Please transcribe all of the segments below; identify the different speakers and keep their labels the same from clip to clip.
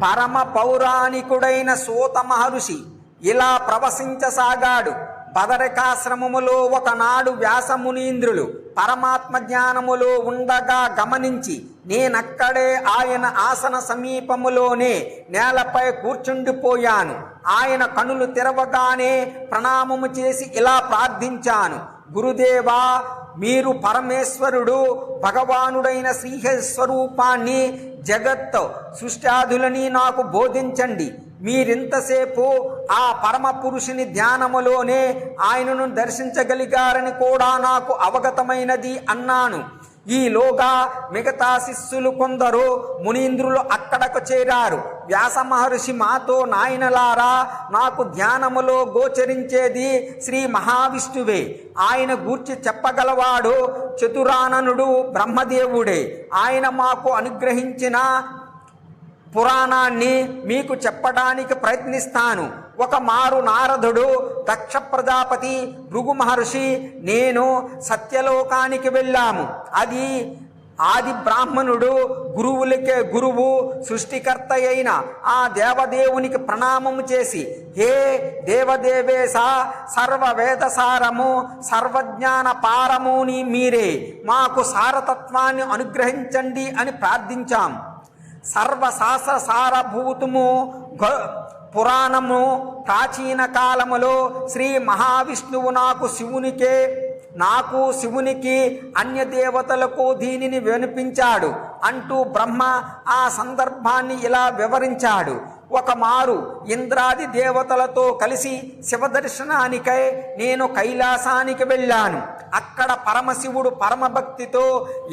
Speaker 1: పరమ పౌరాణికుడైన సూత మహర్షి ఇలా ప్రవశించసాగాడు. బదరికాశ్రమములో ఒకనాడు వ్యాసమునీంద్రులు పరమాత్మ జ్ఞానములో ఉండగా గమనించి నేనక్కడే ఆయన ఆసన సమీపములోనే నేలపై కూర్చుండిపోయాను. ఆయన కనులు తెరవగానే ప్రణామము చేసి ఇలా ప్రార్థించాను, గురుదేవా, మీరు పరమేశ్వరుడు భగవానుడైన శ్రీహస్వరూపాన్ని జగత్ సృష్టాదులని నాకు బోధించండి. మీరింతసేపు ఆ పరమ పురుషుని ధ్యానములోనే ఆయనను దర్శించగలిగారని కూడా నాకు అవగతమైనది అన్నాను. ఈలోగా మిగతా శిష్యులు కొందరు మునీంద్రులు అక్కడకు చేరారు. వ్యాస మహర్షి మాతో, నాయనలారా, నాకు ధ్యానములో గోచరించేది శ్రీ మహావిష్ణువే. ఆయన గూర్చి చెప్పగలవాడు చతురాననుడు బ్రహ్మదేవుడే. ఆయన మాకు అనుగ్రహించిన పురాణాన్ని మీకు చెప్పడానికి ప్రయత్నిస్తాను. ఒక మారు నారదుడు, దక్ష ప్రజాపతి, భృగు మహర్షి, నేను సత్యలోకానికి వెళ్ళాము. అది ఆది బ్రాహ్మణుడు, గురువులకే గురువు, సృష్టికర్త అయిన ఆ దేవదేవునికి ప్రణామము చేసి, హే దేవదేవేశ, సర్వవేదసారము సర్వజ్ఞాన పారముని మీరే, మాకు సారతత్వాన్ని అనుగ్రహించండి అని ప్రార్థించాం. సర్వశాస్త్ర సారభూతము పురాణము ప్రాచీన కాలములో శ్రీ మహావిష్ణువు నాకు శివునికి అన్య దేవతలకు దీనిని వినిపించాడు అంటూ బ్రహ్మ ఆ సందర్భాన్ని ఇలా వివరించాడు. ఒక మారు ఇంద్రాది దేవతలతో కలిసి శివదర్శనానికై నేను కైలాసానికి వెళ్ళాను. అక్కడ పరమశివుడు పరమభక్తితో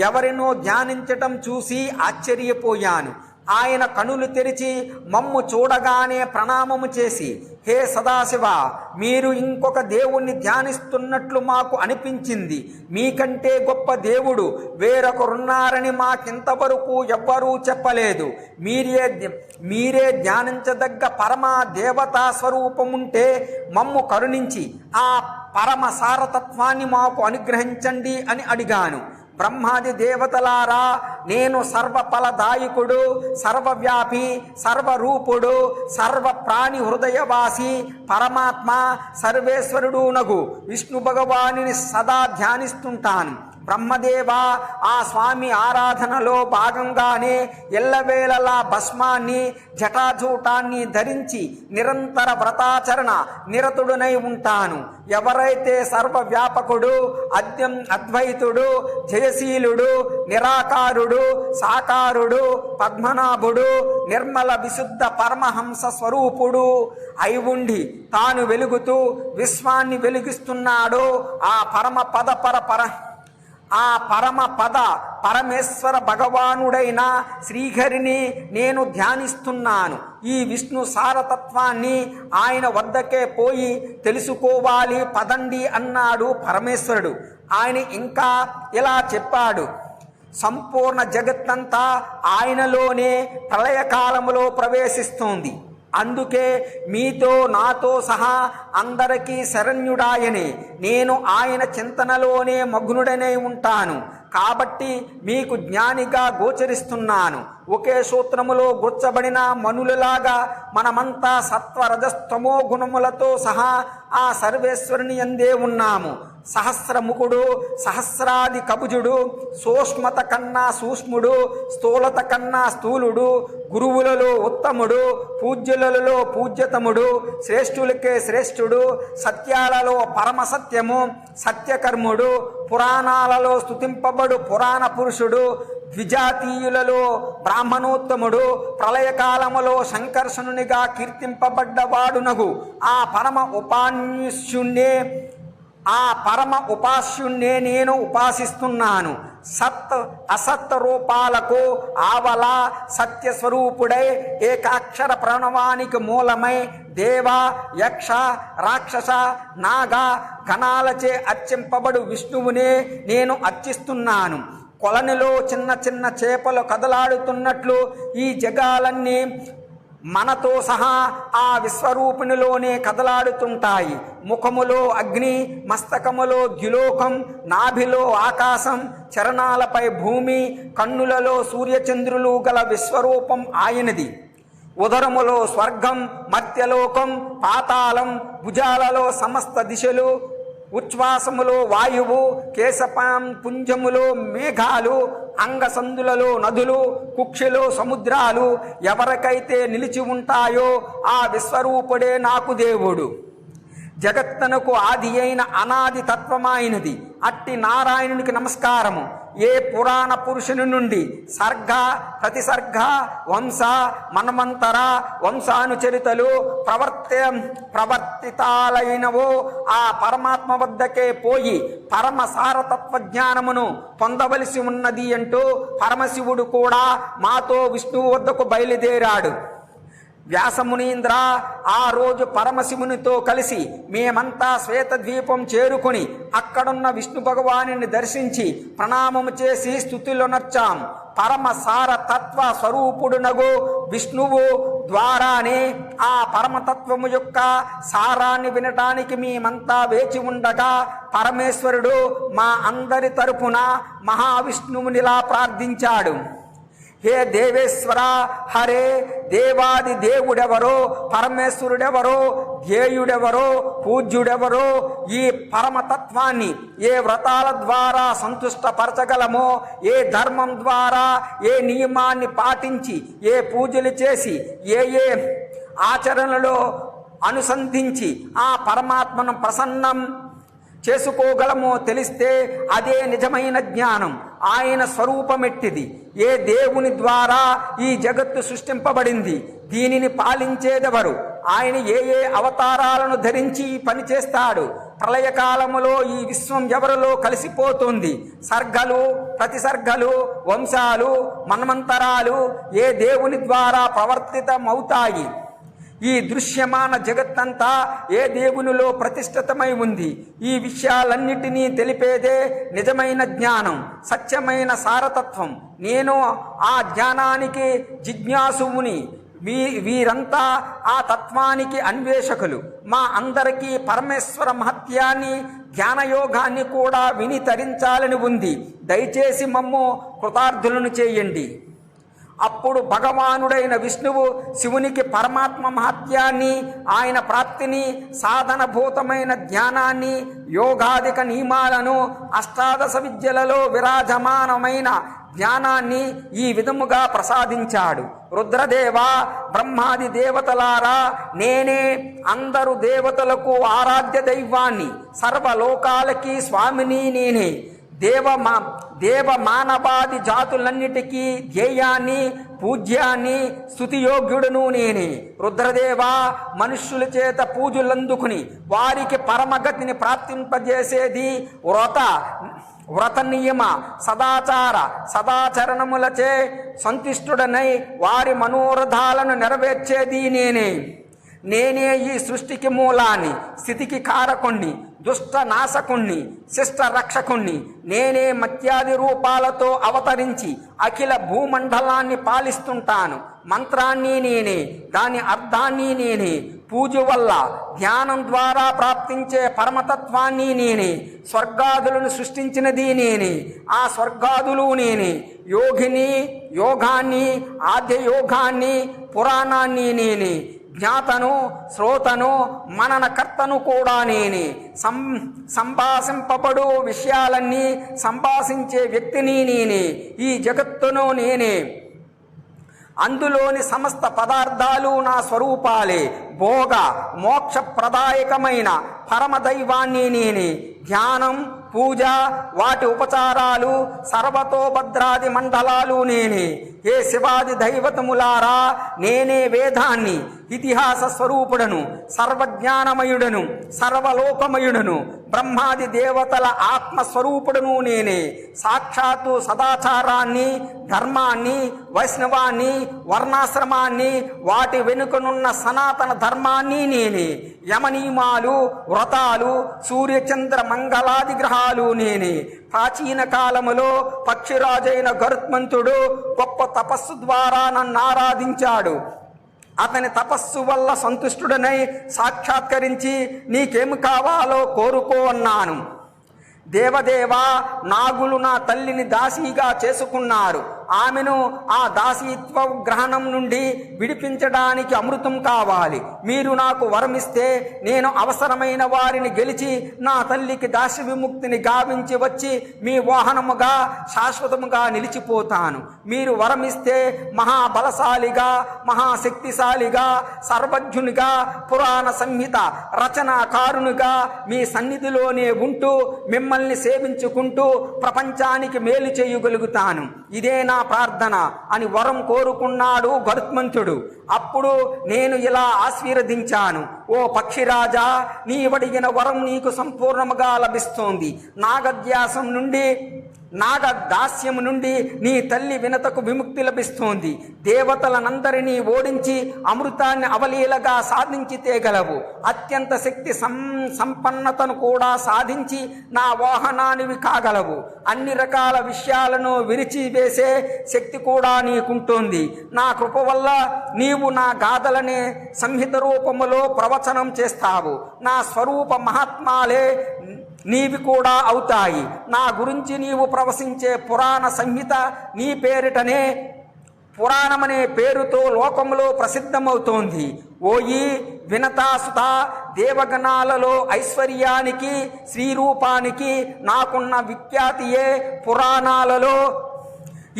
Speaker 1: ఎవరినో ధ్యానించటం చూసి ఆశ్చర్యపోయాను. ఆయన కనులు తెరిచి మమ్ము చూడగానే ప్రణామము చేసి, హే సదాశివ, మీరు ఇంకొక దేవుణ్ణి ధ్యానిస్తున్నట్లు మాకు అనిపించింది. మీకంటే గొప్ప దేవుడు వేరొకరున్నారని మాకింతవరకు ఎవ్వరూ చెప్పలేదు. మీరే ధ్యానించదగ్గ పరమ దేవతా స్వరూపముంటే మమ్ము కరుణించి ఆ పరమ సారతత్వాన్ని మాకు అనుగ్రహించండి అని అడిగాను. బ్రహ్మాది దేవతలారా, నేను సర్వఫలదాయకుడు, సర్వవ్యాపి, సర్వరూపుడు, సర్వ ప్రాణి హృదయవాసి పరమాత్మ సర్వేశ్వరుడు నగు విష్ణు భగవానుని సదా ధ్యానిస్తుంటాను. బ్రహ్మదేవ, ఆ స్వామి ఆరాధనలో భాగంగానే ఎల్లవేళలా భస్మాన్ని జటాజూటాన్ని ధరించి నిరంతర వ్రతాచరణ నిరతుడునై ఉంటాను. ఎవరైతే సర్వవ్యాపకుడు, అద్వైతుడు, జయశీలుడు, నిరాకారుడు, సాకారుడు, పద్మనాభుడు, నిర్మల విశుద్ధ పరమహంస స్వరూపుడు అయి ఉండి తాను వెలుగుతూ విశ్వాన్ని వెలిగిస్తున్నాడో ఆ పరమ పద పరమేశ్వర భగవానుడైన శ్రీహరిని నేను ధ్యానిస్తున్నాను. ఈ విష్ణు సారతత్వాన్ని ఆయన వద్దకే పోయి తెలుసుకోవాలి పదండి అన్నాడు పరమేశ్వరుడు. ఆయన ఇంకా ఇలా చెప్పాడు, సంపూర్ణ జగత్తంతా ఆయనలోనే ప్రళయకాలములో ప్రవేశిస్తోంది. అందుకే మీతో నాతో సహా అందరికీ శరణ్యుడాయనే. నేను ఆయన చింతనలోనే మగ్నుడనై ఉంటాను. కాబట్టి మీకు జ్ఞానిగా గోచరిస్తున్నాను. ఒకే సూత్రములో గుచ్చబడిన మనులలాగా మనమంతా సత్వరజస్తమో గుణములతో సహా ఆ సర్వేశ్వరుని యందే ఉన్నాము. సహస్రముఖుడు, సహస్రాది కబుజుడు, సూక్ష్మత కన్నా సూక్ష్ముడు, స్థూలత కన్నా స్థూలుడు, గురువులలో ఉత్తముడు, పూజ్యులలో పూజ్యతముడు, శ్రేష్ఠులకే శ్రేష్ఠుడు, సత్యాలలో పరమసత్యము, సత్యకర్ముడు, పురాణాలలో స్తుతింపబడు పురాణ పురుషుడు, ద్విజాతీయులలో బ్రాహ్మణోత్తముడు, ప్రళయకాలములో సంకర్షణునిగా కీర్తింపబడ్డవాడునగు ఆ పరమ ఉపాస్యుణ్ణే నేను ఉపాసిస్తున్నాను. సత్ అసత్ రూపాలకు ఆవల సత్యస్వరూపుడై ఏకాక్షర ప్రణవానికి మూలమై దేవ, యక్ష, రాక్షస, నాగ గణాలచే అర్చింపబడు విష్ణువునే నేను అర్చిస్తున్నాను. కొలనిలో చిన్న చిన్న చేపలు కదలాడుతున్నట్లు ఈ జగాలన్నీ మనతో సహా ఆ విశ్వరూపిణిలోనే కదలాడుతుంటాయి. ముఖములో అగ్ని, మస్తకములో ద్యులోకం, నాభిలో ఆకాశం, చరణాలపై భూమి, కన్నులలో సూర్యచంద్రులు గల విశ్వరూపం ఆయనది. ఉదరములో స్వర్గం, మర్త్యలోకం, పాతాళం, భుజాలలో సమస్త దిశలు, ఉచ్ఛ్వాసములో వాయువు, కేశపాం పుంజములో మేఘాలు, అంగసందులలో నదులు, కుక్షిలో సముద్రాలు ఎవరికైతే నిలిచి ఉంటాయో ఆ విశ్వరూపుడే నాకు దేవుడు. జగత్తనకు ఆది అయిన అనాది తత్వమైనది అట్టి నారాయణునికి నమస్కారము. ఏ పురాణ పురుషుని నుండి సర్గ, ప్రతిసర్గ, వంశ, మన్వంతర, వంశానుచరితలు ప్రవర్తితాలైనవో ఆ పరమాత్మ వద్దకే పోయి పరమ సారతత్వజ్ఞానమును పొందవలసి ఉన్నది అంటూ పరమశివుడు కూడా మాతో విష్ణువు వద్దకు బయలుదేరాడు. వ్యాసమునీంద్ర ఆ రోజు పరమశివునితో కలిసి మేమంతా శ్వేతద్వీపం చేరుకుని అక్కడున్న విష్ణు భగవానుని దర్శించి ప్రణామము చేసి స్తుతిలొనర్చాం. పరమ సార తత్వ స్వరూపుడునగు విష్ణువు ద్వారానే ఆ పరమతత్వము యొక్క సారాన్ని వినటానికి మేమంతా వేచి ఉండగా పరమేశ్వరుడు మా అందరి తరపున మహావిష్ణువునిలా ప్రార్థించాడు. హే దేవేశ్వర, హరే, దేవాది దేవుడెవరో, పరమేశ్వరుడెవరో, ధ్యేయుడెవరో, పూజ్యుడెవరో, ఈ పరమతత్వాన్ని ఏ వ్రతాల ద్వారా సంతుష్టపరచగలమో, ఏ ధర్మం ద్వారా, ఏ నియమాన్ని పాటించి, ఏ పూజలు చేసి, ఏ ఏ ఆచరణలో అనుసంధించి ఆ పరమాత్మను ప్రసన్నం చేసుకోగలమో తెలిస్తే అదే నిజమైన జ్ఞానం. ఆయన స్వరూపమెట్టిది. ఏ దేవుని ద్వారా ఈ జగత్తు సృష్టింపబడింది, దీనిని పాలించేదెవరు, ఆయన ఏ ఏ అవతారాలను ధరించి పనిచేస్తాడు, ప్రళయకాలములో ఈ విశ్వం ఎవరిలో కలిసిపోతుంది, సర్గలు, ప్రతిసర్గలు, వంశాలు, మన్వంతరాలు ఏ దేవుని ద్వారా ప్రవర్తితమవుతాయి, ఈ దృశ్యమాన జగత్తంతా ఏ దేవునిలో ప్రతిష్ఠితమై ఉంది, ఈ విషయాలన్నిటినీ తెలిపేదే నిజమైన జ్ఞానం, సత్యమైన సారతత్వం. నేను ఆ జ్ఞానానికి జిజ్ఞాసువుని. వీరంతా ఆ తత్వానికి అన్వేషకులు. మా అందరికీ పరమేశ్వర మహత్యాన్ని, జ్ఞానయోగాన్ని కూడా విని తరించాలని ఉంది. దయచేసి మమ్ము కృతార్థులను చేయండి. అప్పుడు భగవానుడైన విష్ణువు శివునికి పరమాత్మ మహత్యాన్ని, ఆయన ప్రాప్తిని, సాధనభూతమైన జ్ఞానాన్ని, యోగాదిక నియమాలను, అష్టాదశ విద్యలలో విరాజమానమైన జ్ఞానాన్ని ఈ విధముగా ప్రసాదించాడు. రుద్రదేవ, బ్రహ్మాది దేవతలారా, నేనే అందరు దేవతలకు ఆరాధ్య దైవాన్ని, సర్వలోకాలకి స్వామిని నేనే. దేవ మానవాది జాతులన్నిటికీ ధ్యేయాన్ని, పూజ్యాన్ని, స్తుతియోగ్యుడును నేనే. రుద్రదేవ, మనుష్యుల చేత పూజలందుకుని వారికి పరమగతిని ప్రాప్తింపజేసేది వ్రత నియమ సదాచరణములచే సంతుష్టుడనై వారి మనోరథాలను నెరవేర్చేది నేనే. నేనే ఈ సృష్టికి మూలాన్ని, స్థితికి కారకుణ్ణి, దుష్ట నాశకుణ్ణి, శిష్ట రక్షకుణ్ణి. నేనే మత్యాది రూపాలతో అవతరించి అఖిల భూమండలాన్ని పాలిస్తుంటాను. మంత్రాన్ని నేనే, దాని అర్థాన్ని నేనే. పూజ వల్ల ధ్యానం ద్వారా ప్రాప్తించే పరమతత్వాన్ని నేనే. స్వర్గాదులను సృష్టించినది నేనే, ఆ స్వర్గాదులు నేనే. యోగిని, యోగాన్ని, ఆద్యయోగాన్ని, పురాణాన్ని నేనే. జ్ఞాతను, శ్రోతను, మననకర్తను కూడా నేనే. సంభాషింపబడు విషయాలన్నీ సంభాషించే వ్యక్తిని నేనే. ఈ జగత్తును నేనే. అందులోని సమస్త పదార్థాలు నా స్వరూపాలే. భోగ మోక్షప్రదాయకమైన పరమదైవాన్ని నేనే. ధ్యానం, పూజ, వాటి ఉపచారాలు, సర్వతోభద్రాది మండలాలు నేనే. ఏ శివాది దైవతములారా, నేనే వేదాన్ని, ఇతిహాస స్వరూపుడను, సర్వజ్ఞానమయుడను, సర్వలోకమయుడను, బ్రహ్మాది దేవతల ఆత్మస్వరూపుడను నేనే. సాక్షాత్తు సదాచారాన్ని, ధర్మాన్ని, వైష్ణవాన్ని, వర్ణాశ్రమాన్ని, వాటి వెనుకనున్న సనాతన ధర్మాన్ని నేనే. యమనియమాలు, వ్రతాలు, సూర్యచంద్ర మంగళాది గ్రహాలు నేనే. ప్రాచీన కాలములో పక్షిరాజైన గరుత్మంతుడు గొప్ప తపస్సు ద్వారా నన్ను ఆరాధించాడు. అతని తపస్సు వల్ల సంతుష్టుడనై సాక్షాత్కరించి నీకేమి కావాలో కోరుకో అన్నాను. దేవదేవ, నాగులు నా తల్లిని దాసీగా చేసుకున్నారు. ఆమెను ఆ దాసీత్వ గ్రహణం నుండి విడిపించడానికి అమృతం కావాలి. మీరు నాకు వరమిస్తే నేను అవసరమైన వారిని గెలిచి నా తల్లికి దాస్య విముక్తిని గావించి వచ్చి మీ వాహనముగా శాశ్వతముగా నిలిచిపోతాను. మీరు వరమిస్తే మహాబలశాలిగా, మహాశక్తిశాలిగా, సర్వజ్ఞునిగా, పురాణ సంహిత రచనాకారునిగా మీ సన్నిధిలోనే ఉంటూ మిమ్మల్ని సేవించుకుంటూ ప్రపంచానికి మేలు చేయగలుగుతాను. ఇదే నా ప్రార్థన అని వరం కోరుకున్నాడు గరుత్మంతుడు. అప్పుడు నేను ఇలా ఆశీర్వదించాను, ఓ పక్షిరాజా, నీవడిగిన వరం నీకు సంపూర్ణముగా లభిస్తోంది. నాగదాస్యము నుండి నీ తల్లి వినతకు విముక్తి లభిస్తోంది. దేవతలనందరినీ ఓడించి అమృతాన్ని అవలీలగా సాధించి తేగలవు. అత్యంత శక్తి సంపన్నతను కూడా సాధించి నా వాహనానివి కాగలవు. అన్ని రకాల విషయాలను విరిచివేసే శక్తి కూడా నీకుంటోంది. నా కృప వల్ల నీవు నా గాథలనే సంహిత రూపములో ప్రవచనం చేస్తావు. నా స్వరూప మహాత్మాలే నీవి కూడా అవుతాయి. నా గురించి నీవు ప్రవశించే పురాణ సంహిత నీ పేరిటనే పురాణమనే పేరుతో లోకంలో ప్రసిద్ధమవుతోంది. ఓయి వినతాసుత, దేవగణాలలో ఐశ్వర్యానికి, శ్రీరూపానికి నాకున్న విఖ్యాతియే పురాణాలలో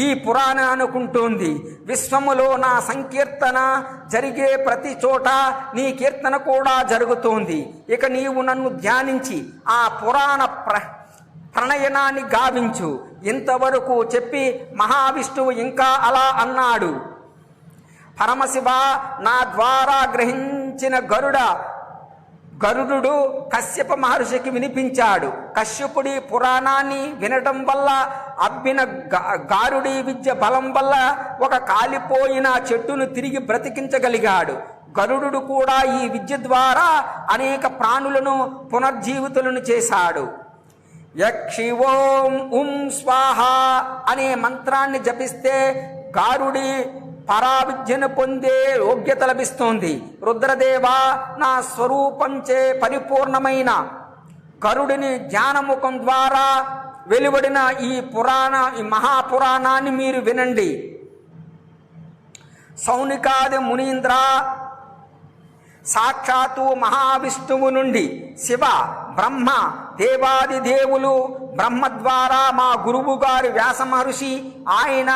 Speaker 1: ఈ పురాణ అనుకుంటోంది. విశ్వములో నా సంకీర్తన జరిగే ప్రతి చోట నీ కీర్తన కూడా జరుగుతోంది. ఇక నీవు నన్ను ధ్యానించి ఆ పురాణ ప్రణయనాన్ని గావించు. ఇంతవరకు చెప్పి మహావిష్ణువు ఇంకా అలా అన్నాడు, పరమశివ, నా ద్వారా గ్రహించిన గరుడు కశ్యప మహర్షికి వినిపించాడు. కశ్యపుడి పురాణాన్ని వినటం వల్ల అబ్బిన గారుడి విద్య బలం వల్ల ఒక కాలిపోయిన చెట్టును తిరిగి బ్రతికించగలిగాడు. గరుడు కూడా ఈ విద్య ద్వారా అనేక ప్రాణులను పునర్జీవితులను చేశాడు. యక్షి ఓం స్వాహ అనే మంత్రాన్ని జపిస్తే గారుడి పరావిద్యను పొందే యోగ్యత లభిస్తోంది. రుద్రదేవ, నా స్వరూపంచే పరిపూర్ణమైన గరుడిని జ్ఞానముఖం ద్వారా వెలువడిన ఈ మహాపురాణాన్ని మీరు వినండి. సౌనికాది మునీంద్ర, సాక్షాత్తు మహావిష్ణువు నుండి శివ, బ్రహ్మ, దేవాది దేవులు, బ్రహ్మ ద్వారా మా గురువు గారు వ్యాస మహర్షి, ఆయన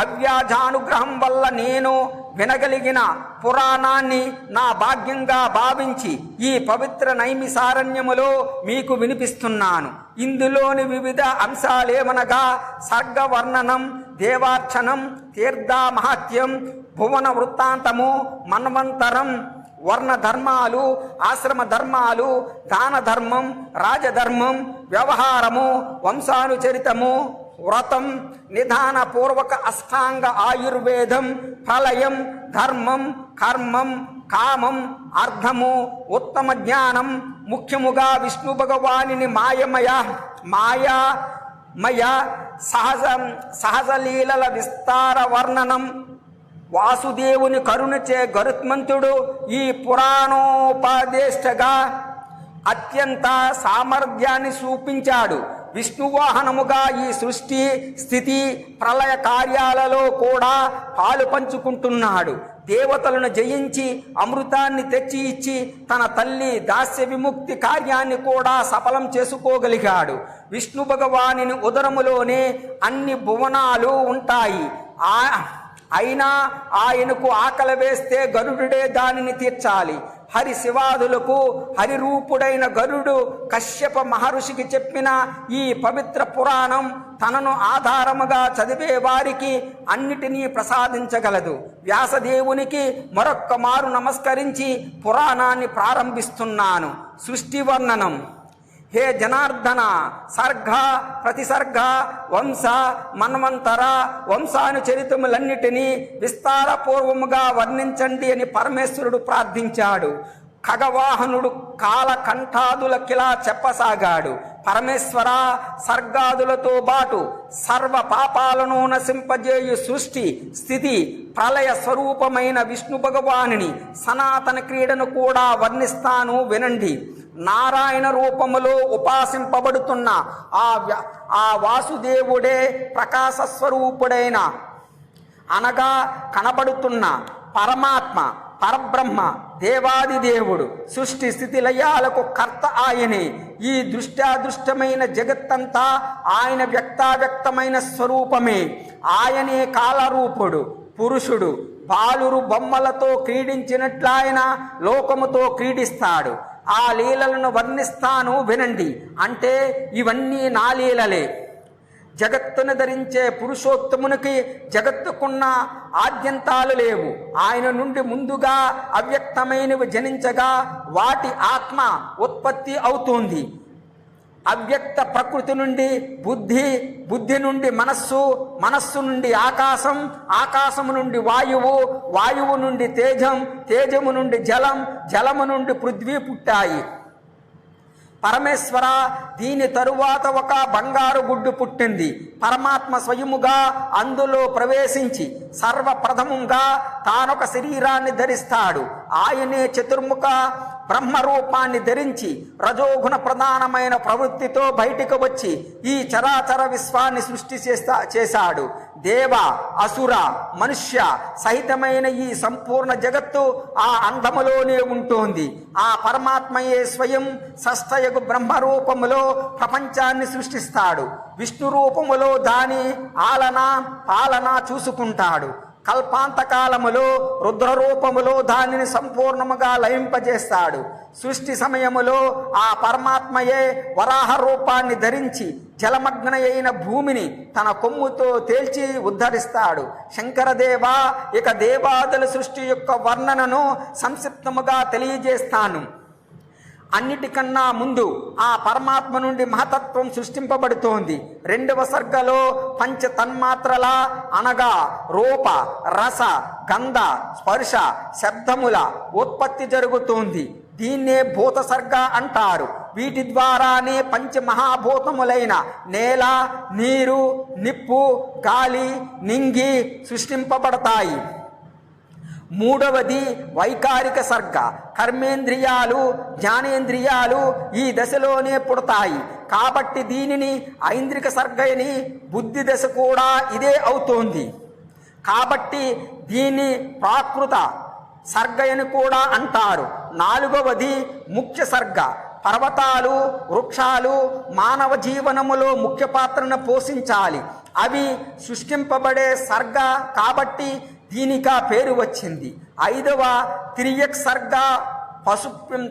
Speaker 1: అవ్యాజానుగ్రహం వల్ల నేను వినగలిగిన పురాణాన్ని నా భాగ్యంగా భావించి ఈ పవిత్ర నైమిసారణ్యములో మీకు వినిపిస్తున్నాను. ఇందులోని వివిధ అంశాలేమనగా సర్గవర్ణనం, దేవార్చనం, తీర్థ మహాత్యం, భువన వృత్తాంతము, మన్వంతరం, వర్ణ ధర్మాలు, ఆశ్రమ ధర్మాలు, దాన ధర్మం, రాజధర్మం, వ్యవహారము, వంశానుచరితము, వ్రతం, నిధాన పూర్వక అష్టాంగ ఆయుర్వేదం, ప్రళయం, ధర్మం, కర్మం, కామం, అర్థము, ఉత్తమ జ్ఞానం, ముఖ్యముగా విష్ణు భగవాని మాయామయ సహజలీలల విస్తార వర్ణనం, వాసుదేవుని కరుణచే గరుత్మంతుడు ఈ పురాణోపదేష్టగా అత్యంత సామర్థ్యాన్ని చూపించాడు. విష్ణువాహనముగా ఈ సృష్టి, స్థితి, ప్రళయ కార్యాలలో కూడా పాలు పంచుకుంటున్నాడు. దేవతలను జయించి అమృతాన్ని తెచ్చి ఇచ్చి తన తల్లి దాస్య విముక్తి కార్యాన్ని కూడా సఫలం చేసుకోగలిగాడు. విష్ణు భగవాని ఉదరములోనే అన్ని భువనాలు ఉంటాయి. అయినా ఆయనకు ఆకలి వేస్తే గరుడే దానిని తీర్చాలి. హరి శివాదులకు హరిరూపుడైన గరుడు కశ్యప మహర్షికి చెప్పిన ఈ పవిత్ర పురాణం తనను ఆధారముగా చదివే వారికి అన్నిటినీ ప్రసాదించగలదు. వ్యాసదేవునికి మరొక్క మారు నమస్కరించి పురాణాన్ని ప్రారంభిస్తున్నాను. సృష్టి వర్ణనం. హే జనార్దన, సర్గ, ప్రతిసర్గ, వంశ, మన్వంతర, వంశానుచరితములన్నిటినీ విస్తారపూర్వముగా వర్ణించండి అని పరమేశ్వరుడు ప్రార్థించాడు. ఖగవాహనుడు కాలకంఠాదులకిలా చెప్పసాగాడు. పరమేశ్వర, సర్గాదులతో బాటు సర్వ పాపాలను నశింపజేయు సృష్టి, స్థితి, ప్రళయ స్వరూపమైన విష్ణు భగవానుని సనాతన క్రీడను కూడా వర్ణిస్తాను, వినండి. నారాయణ రూపములో ఉపాసింపబడుతున్న ఆ వాసుదేవుడే ప్రకాశ స్వరూపుడైన అనగా కనబడుతున్న పరమాత్మ, పరబ్రహ్మ, దేవాది దేవుడు, సృష్టి స్థితి లయాలకు కర్త ఆయనే. ఈ దృష్టాదృష్టమైన జగత్తంతా ఆయన వ్యక్తావ్యక్తమైన స్వరూపమే. ఆయనే కాలరూపుడు, పురుషుడు. బాలురు బొమ్మలతో క్రీడించినట్లయిన లోకముతో క్రీడిస్తాడు. ఆ లీలలను వర్ణిస్తాను వినండి. అంటే ఇవన్నీ నా లీలలే. జగత్తును ధరించే పురుషోత్తమునికి జగత్తుకున్న ఆద్యంతాలు లేవు. ఆయన నుండి ముందుగా అవ్యక్తమైనవి జనించగా వాటి ఆత్మ ఉత్పత్తి అవుతుంది. అవ్యక్త ప్రకృతి నుండి బుద్ధి, బుద్ధి నుండి మనస్సు, మనస్సు నుండి ఆకాశం, ఆకాశము నుండి వాయువు, వాయువు నుండి తేజం, తేజము నుండి జలం, జలము నుండి పృథ్వీ పుట్టాయి. పరమేశ్వర, దీని తరువాత ఒక బంగారు గుడ్డు పుట్టింది. పరమాత్మ స్వయముగా అందులో ప్రవేశించి సర్వప్రథమంగా తానొక శరీరాన్ని ధరిస్తాడు. ఆయనే చతుర్ముఖ బ్రహ్మరూపాన్ని ధరించి రజోగుణ ప్రధానమైన ప్రవృత్తితో బయటికి వచ్చి ఈ చరాచర విశ్వాన్ని సృష్టి చేశాడు. దేవ, అసుర, మనుష్య సహితమైన ఈ సంపూర్ణ జగత్తు ఆ అంధములోనే ఉంటోంది. ఆ పరమాత్మయే స్వయం షష్ఠయగు బ్రహ్మరూపములో ప్రపంచాన్ని సృష్టిస్తాడు. విష్ణు రూపములో దాని పాలన చూసుకుంటాడు. కల్పాంతకాలములో రుద్రరూపములో దానిని సంపూర్ణముగా లయింపజేస్తాడు. సృష్టి సమయములో ఆ పరమాత్మయే వరాహ రూపాన్ని ధరించి జలమగ్నయైన భూమిని తన కొమ్ముతో తేల్చి ఉద్ధరిస్తాడు. శంకరదేవ, ఇక దేవాదుల సృష్టి యొక్క వర్ణనను సంక్షిప్తముగా తెలియజేస్తాను. అన్నిటికన్నా ముందు ఆ పరమాత్మ నుండి మహతత్వం సృష్టింపబడుతోంది. 2వ సర్గలో పంచ తన్మాత్రల అనగా రూప, రస, గంధ, స్పర్శ, శబ్దముల ఉత్పత్తి జరుగుతోంది. దీన్నే భూత సర్గ అంటారు. వీటి ద్వారానే పంచమహాభూతములైన నేల, నీరు, నిప్పు, గాలి, నింగి సృష్టింపబడతాయి. 3వది వైకారిక సర్గ. కర్మేంద్రియాలు, జ్ఞానేంద్రియాలు ఈ దశలోనే పుడతాయి. కాబట్టి దీనిని ఐంద్రిక సర్గని, బుద్ధి దశ కూడా ఇదే అవుతోంది. కాబట్టి దీన్ని ప్రాకృత సర్గయని కూడా అంటారు. 4వది ముఖ్య సర్గ. పర్వతాలు, వృక్షాలు మానవ జీవనములో ముఖ్య పాత్రను పోషించాలి. అవి సృష్టింపబడే సర్గ కాబట్టి దీనికా పేరు వచ్చింది. 5వ తిరియక్ సర్గ.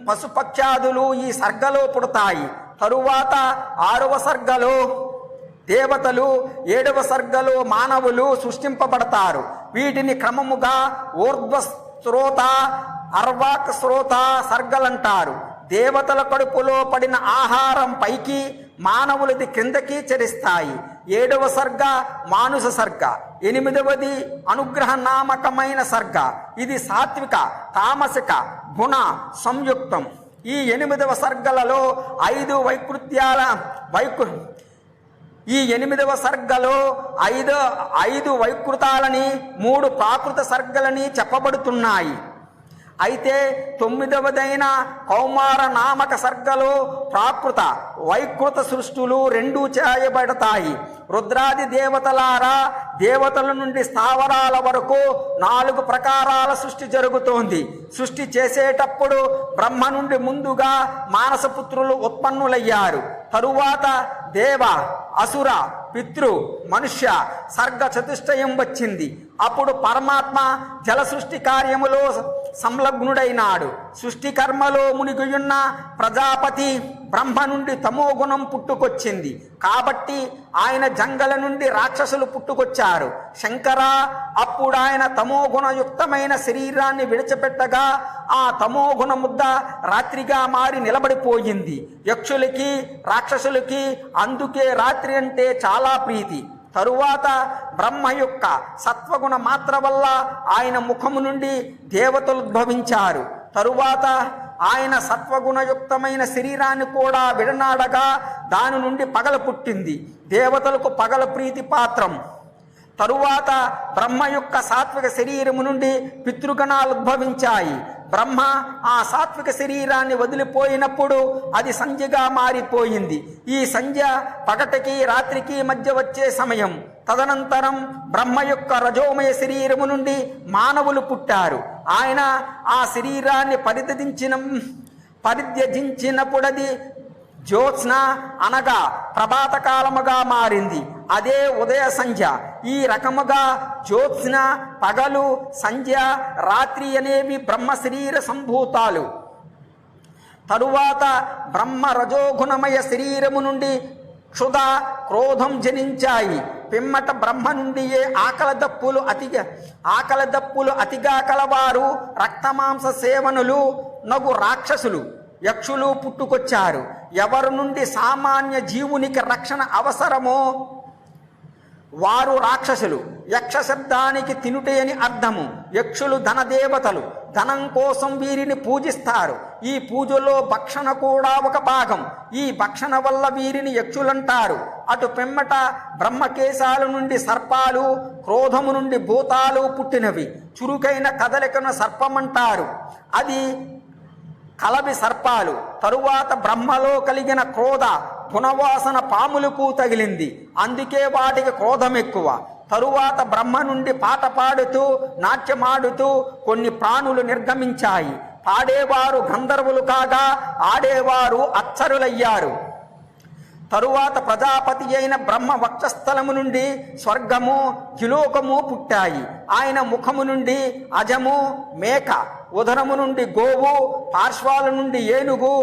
Speaker 1: పశుపక్షాదులు ఈ సర్గలో పుడతాయి. తరువాత 6వ సర్గలో దేవతలు, 7వ సర్గలో మానవులు సృష్టింపబడతారు. వీటిని క్రమముగా ఊర్ధ్వశ్రోత, అర్వాక్ శ్రోత సర్గలంటారు. దేవతల కడుపులో పడిన ఆహారం పైకి, మానవులది క్రిందకి చరిస్తాయి. 7వ సర్గ మానుష సర్గ. 8వది అనుగ్రహ నామకమైన సర్గ. ఇది సాత్విక, తామసిక గుణ సంయుక్తం. ఈ 8వ సర్గలలో 5 వైకృత్యాల ఈ 8వ సర్గలో 5 వైకృతాలని, 3 ప్రాకృత సర్గలని చెప్పబడుతున్నాయి. అయితే 9వదైన కౌమార నామక సర్గలో ప్రాకృత, వైకృత సృష్టులు 2 చేయబడతాయి. రుద్రాది దేవతలారా, దేవతల నుండి స్థావరాల వరకు 4 ప్రకారాల సృష్టి జరుగుతోంది. సృష్టి చేసేటప్పుడు బ్రహ్మ నుండి ముందుగా మానసపుత్రులు ఉత్పన్నులయ్యారు. తరువాత దేవ, అసుర, పితృ, మనుష్య సర్గ చతుష్టయం వచ్చింది. అప్పుడు పరమాత్మ జల సృష్టి కార్యములో సంలగ్నుడైనాడు. సృష్టి కర్మలో మునిగియున్న ప్రజాపతి బ్రహ్మ నుండి తమోగుణం పుట్టుకొచ్చింది. కాబట్టి ఆయన జంగల నుండి రాక్షసులు పుట్టుకొచ్చారు. శంకర, అప్పుడు ఆయన తమోగుణయుక్తమైన శరీరాన్ని విడిచిపెట్టగా ఆ తమోగుణ ముద్ద రాత్రిగా మారి నిలబడిపోయింది. యక్షులకి, రాక్షసులకి అందుకే రాత్రి అంటే చాలా ప్రీతి. తరువాత బ్రహ్మ యొక్క సత్వగుణ మాత్ర వల్ల ఆయన ముఖము నుండి దేవతలు ఉద్భవించారు. తరువాత ఆయన సత్వగుణయుక్తమైన శరీరాన్ని కూడా విడనాడగా దాని నుండి పగల పుట్టింది. దేవతలకు పగల ప్రీతి పాత్రం. తరువాత బ్రహ్మ యొక్క సాత్విక శరీరము నుండి పితృగణాలు ఉద్భవించాయి. బ్రహ్మ ఆ సాత్విక శరీరాన్ని వదిలిపోయినప్పుడు అది సంధ్యగా మారిపోయింది. ఈ సంధ్య పగటికి రాత్రికి మధ్య వచ్చే సమయం. తదనంతరం బ్రహ్మ యొక్క రజోమయ శరీరము నుండి మానవులు పుట్టారు. ఆయన ఆ శరీరాన్ని పరిత్యజించినప్పుడది జ్యోత్స్న అనగా ప్రభాత కాలముగా మారింది. అదే ఉదయ సంధ్య. ఈ రకముగా జ్యోత్స్న, పగలు, సంధ్య, రాత్రి అనేవి బ్రహ్మ శరీర సంభూతాలు. తరువాత బ్రహ్మ రజోగుణమయ శరీరము నుండి క్షుధ, క్రోధం జనించాయి. పిమ్మట బ్రహ్మ నుండియే ఆకలి దప్పులు అతిగా కలవారు, రక్తమాంస సేవనులు నగు రాక్షసులు, యక్షులు పుట్టుకొచ్చారు. ఎవరి నుండి సామాన్య జీవునికి రక్షణ అవసరమో వారు రాక్షసులు. యక్ష శబ్దానికి తినుటే అని అర్థము. యక్షులు ధనదేవతలు. ధనం కోసం వీరిని పూజిస్తారు. ఈ పూజలో భక్షణ కూడా ఒక భాగం. ఈ భక్షణ వల్ల వీరిని యక్షులంటారు. అటు పిమ్మట బ్రహ్మకేశాల నుండి సర్పాలు, క్రోధము నుండి భూతాలు పుట్టినవి. చురుకైన కదలికను సర్పమంటారు. అది కలవి సర్పాలు. తరువాత బ్రహ్మలో కలిగిన క్రోధ పునవాసన పాములకు తగిలింది. అందుకే వాటికి క్రోధం ఎక్కువ. తరువాత బ్రహ్మ నుండి పాట పాడుతూ నాట్యమాడుతూ కొన్ని ప్రాణులు నిర్గమించాయి. పాడేవారు గంధర్వులు కాగా ఆడేవారు అప్సరులయ్యారు. తరువాత ప్రజాపతి అయిన బ్రహ్మ వక్షస్థలము నుండి స్వర్గము, త్రిలోకము పుట్టాయి. ఆయన ముఖము నుండి అజము, మేక, ఉదరము నుండి గోవు, పార్శ్వాల నుండి ఏనుగు,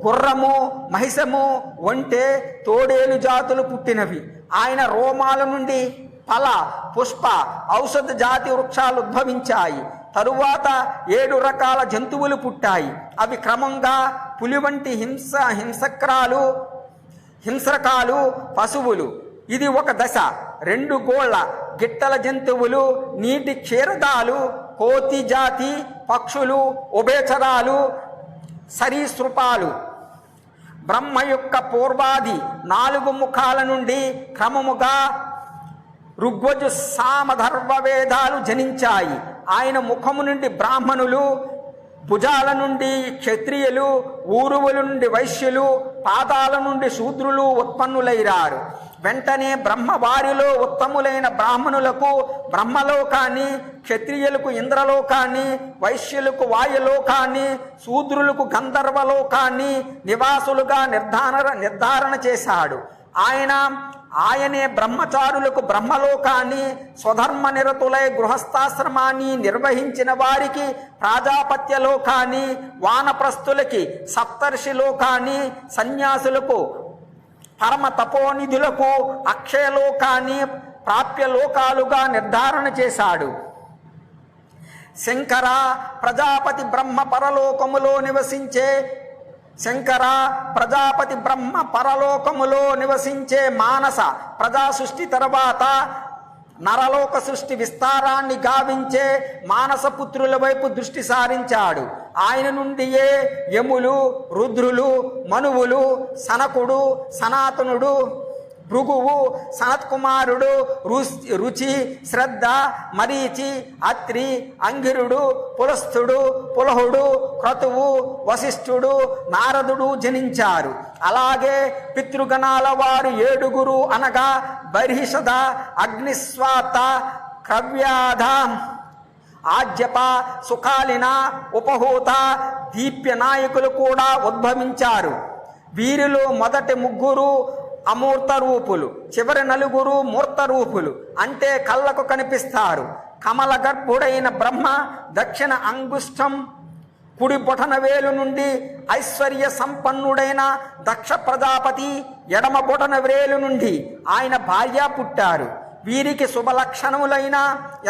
Speaker 1: గుర్రము, మహిషము, ఒంటె, తోడేలు జాతులు పుట్టినవి. ఆయన రోమాల నుండి ఫల, పుష్ప, ఔషధ జాతి వృక్షాలు ఉద్భవించాయి. తరువాత 7 రకాల జంతువులు పుట్టాయి. అవి క్రమంగా పులి వంటి హింసకాలు, పశువులు. ఇది ఒక దశ. 2 గోళ్ళ గిట్టల జంతువులు, నీటి క్షీరదాలు, కోతి జాతి పక్షులు, ఉభయచరాలు, సరీసృపాలు. బ్రహ్మ యొక్క పూర్వాది 4 ముఖాల నుండి క్రమముగా ఋగ్వజు సామధర్వ వేదాలు జనించాయి. ఆయన ముఖము నుండి బ్రాహ్మణులు, భుజాల నుండి క్షత్రియులు, ఊరువుల నుండి వైశ్యులు, పాదాల నుండి శూద్రులు ఉత్పన్నులైరారు. వెంటనే బ్రహ్మ వారిలో ఉత్తములైన బ్రాహ్మణులకు బ్రహ్మలోకాన్ని, క్షత్రియులకు ఇంద్రలోకాన్ని, వైశ్యులకు వాయులోకాన్ని, శూద్రులకు గంధర్వలోకాన్ని నివాసులుగా నిర్ధారణ చేశాడు. ఆయనే బ్రహ్మచారులకు బ్రహ్మలోకాన్ని, స్వధర్మ నిరతులై గృహస్థాశ్రమాన్ని నిర్వహించిన వారికి ప్రాజాపత్యలోకాన్ని, వానప్రస్థులకి సప్తర్షి లోకాన్ని, సన్యాసులకు పరమ తపోనిధులకు అక్షయలోకాన్ని ప్రాప్యలోకాలుగా నిర్ధారణ చేశాడు. శంకర ప్రజాపతి బ్రహ్మ పరలోకములో నివసించే మానస ప్రజా సృష్టి తర్వాత నరలోక సృష్టి విస్తారాన్ని గావించే మానసపుత్రుల వైపు దృష్టి సారించాడు. ఆయన నుండియే యములు, రుద్రులు, మనువులు, సనకుడు, సనాతనుడు, భృగువు, సనత్కుమారుడు, రుచి, శ్రద్ధ, మరీచి, అత్రి, అంగిరుడు, పులస్థుడు, పులహుడు, క్రతువు, వశిష్ఠుడు, నారదుడు జనించారు. అలాగే పితృగణాల వారు 7 అనగా బర్హిషద, అగ్నిస్వాత, క్రవ్యాధ, ఆజ్యప, సుఖాలిన, ఉపహూత, దీప్య నాయకులు కూడా ఉద్భవించారు. వీరిలో మొదటి 3 అమూర్త రూపులు, చివరి 4 మూర్త రూపులు. అంటే కళ్ళకు కనిపిస్తారు. కమల గర్భుడైన బ్రహ్మ దక్షిణ అంగుష్టం కుడి బొటనవేలు నుండి ఐశ్వర్య సంపన్నుడైన దక్ష ప్రజాపతి ఎడమ బొటనవేలు నుండి ఆయన భార్య పుట్టారు. వీరికి శుభలక్షణములైన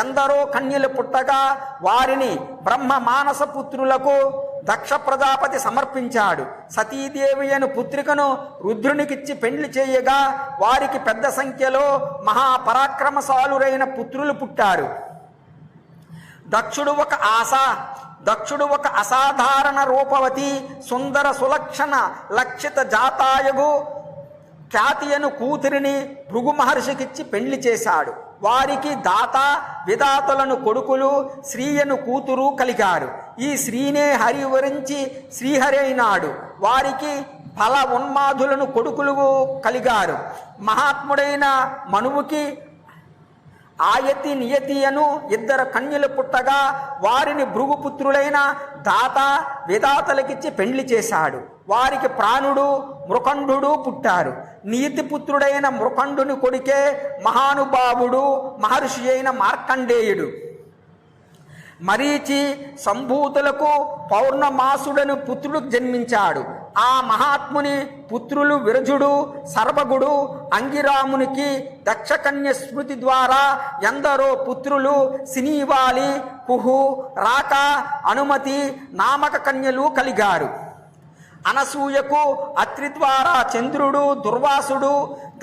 Speaker 1: ఎందరో కన్యలు పుట్టగా వారిని బ్రహ్మ మానస పుత్రులకు దక్ష ప్రజాపతి సమర్పించాడు. సతీదేవి అను పుత్రికను రుద్రునికిచ్చి పెండ్లి చేయగా వారికి పెద్ద సంఖ్యలో మహాపరాక్రమశాలురైన పుత్రులు పుట్టారు. దక్షుడు ఒక అసాధారణ రూపవతి, సుందర సులక్షణ లక్షిత జాతాయగు ఖ్యాతియను కూతురిని భృగు మహర్షికిచ్చి పెళ్లి చేశాడు. వారికి దాత విధాతలను కొడుకులు శ్రీయను కూతురు కలిగారు. ఈ శ్రీనే హరి వరించి శ్రీహరి అయినాడు. వారికి ఫల ఉన్మాదులను కొడుకులు కలిగారు. మహాత్ముడైన మనువుకి ఆయతి నియతి అను ఇద్దరు కన్యలు పుట్టగా వారిని భృగుపుత్రులైన దాత విధాతలకిచ్చి పెళ్లి చేశాడు. వారికి ప్రాణుడు మృకండు పుట్టారు. నీతిపుత్రుడైన మృకండుని కొడుకే మహానుభావుడు మహర్షి అయిన మార్కండేయుడు. మరీచి సంభూతులకు పౌర్ణమాసుడను పుత్రుడు జన్మించాడు. ఆ మహాత్ముని పుత్రులు విరజుడు సర్వగుడు. అంగిరామునికి దక్షకన్య స్మృతి ద్వారా ఎందరో పుత్రులు సినీవాలి కుహు రాక అనుమతి నామక కన్యలు కలిగారు. అనసూయకు అత్రి ద్వారా చంద్రుడు దుర్వాసుడు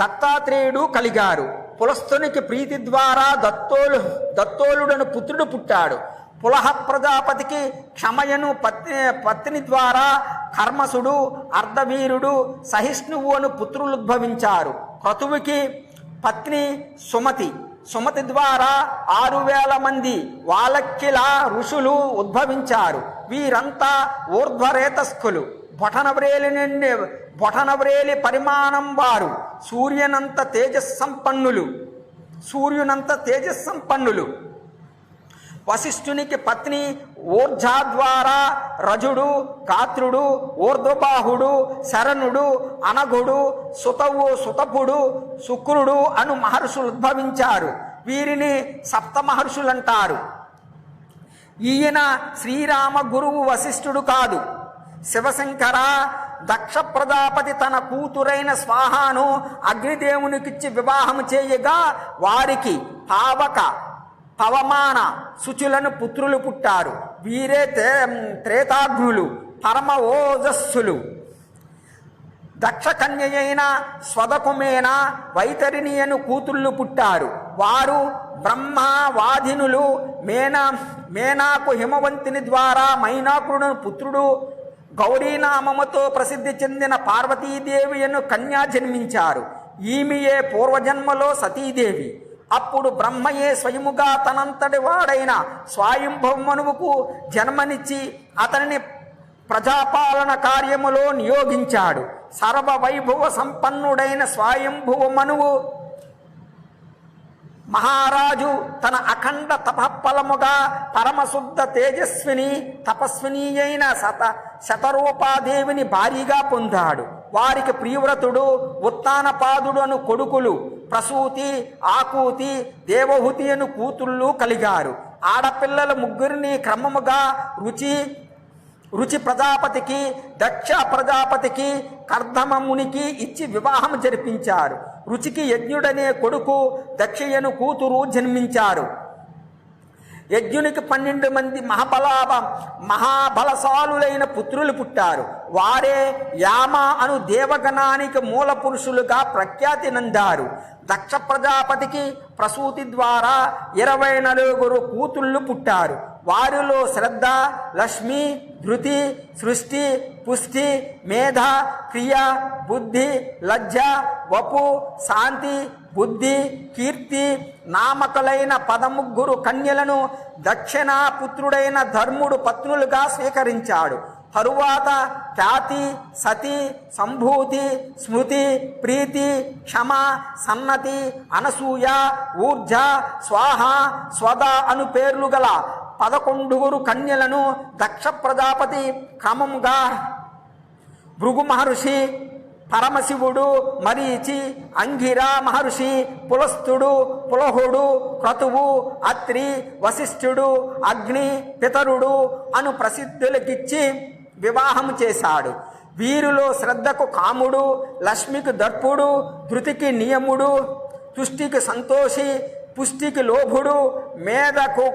Speaker 1: దత్తాత్రేయుడు కలిగారు. పులస్తునికి ప్రీతి ద్వారా దత్తోలుడను పుత్రుడు పుట్టాడు. పులహ ప్రజాపతికి క్షమయను పత్ని ద్వారా కర్మసుడు అర్ధవీరుడు సహిష్ణువు అను పుత్రులు ఉద్భవించారు. క్రతువుకి పత్ని సుమతి ద్వారా 6000 మంది వాలక్కిల ఋషులు ఉద్భవించారు. వీరంతా ఊర్ధ్వరేతస్కులు. బొటనవ్రేలి పరిమాణం వారు. సూర్యునంత తేజస్సంపన్నులు. వశిష్ఠునికి పత్ని ఊర్జా ద్వారా రజుడు గాత్రుడు ఊర్ధ్వబాహుడు శరణుడు అనఘుడు సుతపుడు శుక్రుడు అను మహర్షులు ఉద్భవించారు. వీరిని సప్త మహర్షులంటారు. ఈయన శ్రీరామ గురువు వశిష్ఠుడు కాదు. శివశంకర దక్ష ప్రజాపతి తన కూతురైన స్వాహాను అగ్నిదేవునికిచ్చి వివాహం చేయగా వారికి పవమాన శుచులను పుత్రులు పుట్టారు. వీరే త్రేతాగ్నులు పరమ ఓజస్సులు. దక్షకన్య అయిన స్వదకుమేన వైతరిణియను కూతుళ్ళు పుట్టారు. వారు బ్రహ్మవాదినులు. మేనాకు హిమవంతుని ద్వారా మైనాకుడు పుత్రుడు గౌరీనామముతో ప్రసిద్ధి చెందిన పార్వతీదేవి అను కన్యా జన్మించారు. ఈమెయే పూర్వజన్మలో సతీదేవి. అప్పుడు బ్రహ్మయే స్వయముగా తనంతటి వాడైన స్వయంభవమనువుకు జన్మనిచ్చి అతనిని ప్రజాపాలన కార్యములో నియోగించాడు. సర్వవైభవ సంపన్నుడైన స్వయంభువమనువు మహారాజు తన అఖండ తపఫలముగా పరమశుద్ధ తేజస్విని తపస్విని అయిన శతరూపాదేవిని భారీగా పొందాడు. వారికి ప్రియవ్రతుడు ఉత్తానపాదుడు అను కొడుకులు ప్రసూతి ఆకూతి దేవహుతి అను కూతుళ్ళు కలిగారు. ఆడపిల్లల ముగ్గురిని క్రమముగా రుచి ప్రజాపతికి దక్ష ప్రజాపతికి కర్దమమునికి ఇచ్చి వివాహం జరిపించారు. రుచికి యజ్ఞుడనే కొడుకు దక్షయను కూతురు జన్మించారు. యజ్ఞునికి 12 మంది మహాబలశాలులైన పుత్రులు పుట్టారు. వారే యామ అను దేవగణానికి మూల పురుషులుగా ప్రఖ్యాతి నందారు. దక్ష ప్రజాపతికి ప్రసూతి ద్వారా 24 కూతుళ్ళు పుట్టారు. వారిలో శ్రద్ధ లక్ష్మి ధృతి సృష్టి పుష్టి మేధ క్రియ బుద్ధి లజ్జ వపు శాంతి బుద్ధి కీర్తి నామకులైన 13 కన్యలను దక్షిణ పుత్రుడైన ధర్ముడు పత్నులుగా స్వీకరించాడు. తరువాత ఖ్యాతి సతి సంభూతి స్మృతి ప్రీతి క్షమ సన్నతి అనసూయ ఊర్జ స్వాహ స్వద అను పేర్లు గల 11 కన్యలను దక్ష ప్రజాపతి క్రమంగా భృగు మహర్షి పరమశివుడు మరీచి అంగిర మహర్షి పులస్తుడు పులహుడు క్రతువు అత్రి వశిష్ఠుడు అగ్ని పితరుడు అను ప్రసిద్ధులకిచ్చి వివాహం చేశాడు. వీరిలో శ్రద్ధకు కాముడు లక్ష్మికి దర్పుడు ధృతికి నియముడు తుష్టికి సంతోషి పుష్టికి లోభుడు మేధకు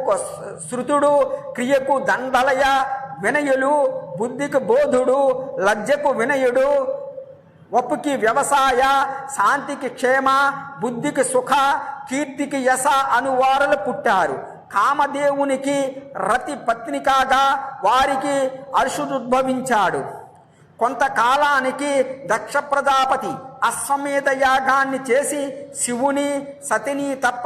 Speaker 1: శృతుడు క్రియకు దండలయ వినయులు బుద్ధికి బోధుడు లజ్జకు వినయుడు వప్పుకి వ్యవసాయ శాంతికి క్షేమ బుద్ధికి సుఖ కీర్తికి యశ అనువారులు పుట్టారు. కామదేవునికి రతి పత్ని కాగా వారికి అర్షుడుద్భవించాడు. కొంతకాలానికి దక్ష ప్రజాపతి అశ్వమేధ యాగాన్ని చేసి శివుని సతిని తప్ప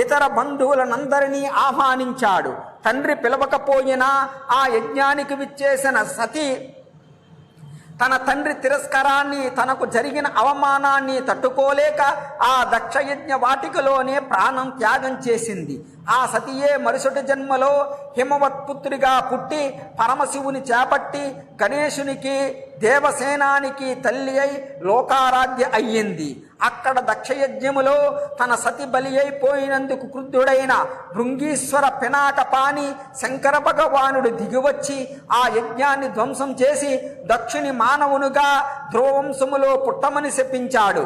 Speaker 1: ఇతర బంధువులనందరినీ ఆహ్వానించాడు. తండ్రి పిలవకపోయినా ఆ యజ్ఞానికి విచ్చేసిన సతి తన తండ్రి తిరస్కారాన్ని, తనకు జరిగిన అవమానాన్ని తట్టుకోలేక ఆ దక్షయజ్ఞ వాటికలోనే ప్రాణం త్యాగం చేసింది. ఆ సతియే మరుసటి జన్మలో హిమవత్పుత్రిగా పుట్టి పరమశివుని చేపట్టి గణేశునికి దేవసేనానికి తల్లి అయి లోకారాధ్య అయ్యింది. అక్కడ దక్షయజ్ఞములో తన సతి బలి అయిపోయినందుకు క్రుద్ధుడైన భృంగీశ్వర పినాకపాణి శంకర భగవానుడు దిగివచ్చి ఆ యజ్ఞాన్ని ధ్వంసం చేసి దక్షుని మానవునిగా ధ్రువవంశములో పుట్టమని శపించాడు.